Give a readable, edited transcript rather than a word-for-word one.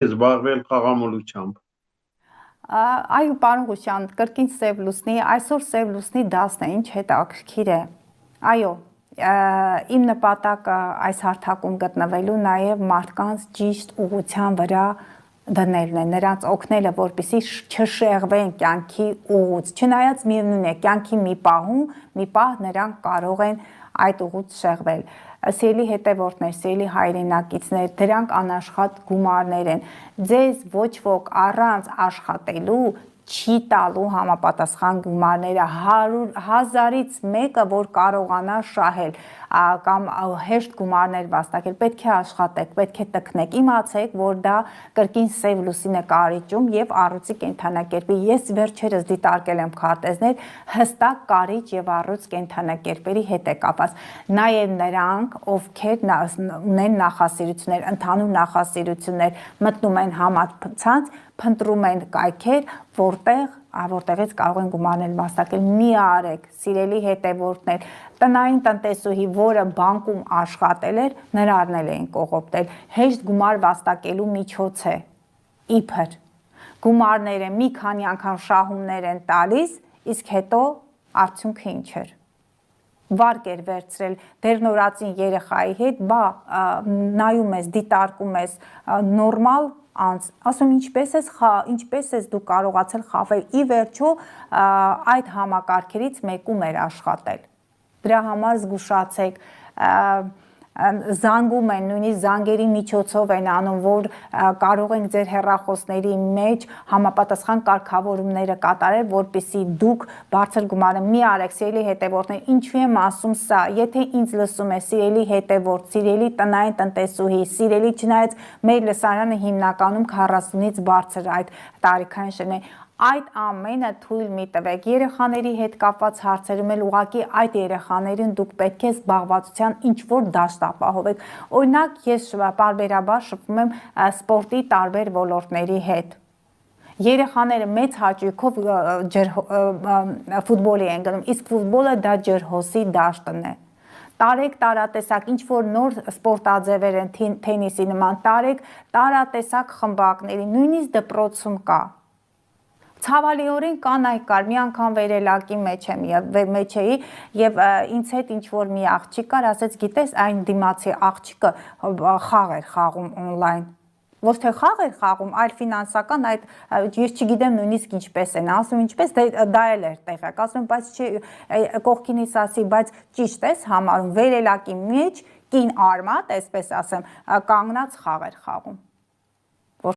զբաղվել խաղամոլությամբ։ Այո, պարոն Ղուշյան, կրկին սև լուսնի, այսօր սև լուսնի դասն է, ինչ հետաքրքիր է։ Այո, իմ նպատակը այս հարթակում գտնվելու նաև մարդկանց ճիշտ ուղղության վրա դնելն է, նրանց օգնելը, որպեսզի չշեղվեն կյանքի ուղուց, չնայած միևնույն է, կյանքի մի պահ նրանք կարող են այդ ուղուց շեղվել։ Սիրելի հետևորդներ, սիրելի հայրենակիցներ, դրանք անաշխատ գումարներ են։ Ձեզ ոչ ոք առանց աշխատելու չի տալու համապատասխան գումարները, 1000-ից մեկը, որ կարողանա շահել կամ հեշտ գումարներ վաստակել, պետք է աշխատեք, պետք է տքնեք, իմացեք, որ դա կրկին սև լուսին է կարիճում եւ առյուծի կենդանակերպի։ Ես վերջերս դիտարկել եմ քարտեզներ, հստակ կարիճ եւ առյուծ կենդանակերպերի հետ է կապված։ Նաեւ նրանք, ովքեր ունեն նախասիրություններ, ընդհանուր նախասիրություններ, մտնում են համացանց, փնտրում են կայքեր, որտեղից կարող են գումարներ վաստակել։ Մի արեք, սիրելի հետևորդներ, տնային տնտեսուհի, որը բանկում աշխատել էր, նրան էին կողոպտել։ Հեշտ գումար վաստակելու միջոց է, իբր գումարները մի քանի անգամ շահումներ են տալիս, իսկ հետո արդյունքը ինչ էր։ Վարկ էր վերցրել դեռնորածին երեխայի հետ, բա նայում ես, դիտարկում ես նորմալ անց, ասում ինչպես ես դու կարողացել խավել, ի վերջո այդ համակարգերից մեկում էր աշխատել։ Դրա համար զգուշացեք, զանգում են, նույնիսկ զանգերի միջոցով են անում, որ կարող են ձեր հեռախոսների մեջ համապատասխան կարգավորումները կատարել, որպեսզի դուք բարձր գումարը մի արեք, սիրելի հետևորդներ, ինչու եմ ասում սա, եթե ինձ լսում է սիրելի հետևորդ, սիրելի տնային տնտեսուհի, սիրելի, չնայած մեր լսարանը հիմնականում 40-ից բարձր այդ տարիքային շրջան է, այդ ամենը թույլ մի տվեք, երեխաների հետ կապված հարցերում էլ ուղղակի այդ երեխաներին դուք պետք է զբաղվածության ինչ-որ դաշտ ապահովեք։ Օրինակ, ես պարբերաբար շփվում եմ սպորտի տարբեր ոլորտների հետ։ Երեխաները մեծ հաճույքով ֆուտբոլի են գնում, իսկ ֆուտբոլը դա ջրհոսի դաշտն է։ Տարեք տարատեսակ, ինչ որ նոր սպորտաձևեր են թենիսի նման, տարեք տարատեսակ խմբակների, նույնիսկ դպրոցում կա։ Ցավալիորեն կան այ կար, մի անգամ վերելակի մեջ էի եւ ինձ հետ ինչ որ մի աղջիկ կար, ասեց, գիտես, այն դիմացի աղջիկը խաղ էր խաղում on-line։ Ոչ թե խաղ էր խաղում, այլ ֆինանսական այդ ես չգիտեմ նույնիսկ ինչպես են, ասում ինչպես դա էլ էր տեղակ, ասում բայց չի կողքինից ասի, բայց ճիշտ ես համարում, վերելակի մեջ կին արմատ, այսպես ասեմ, կանգնած խաղ էր խաղում։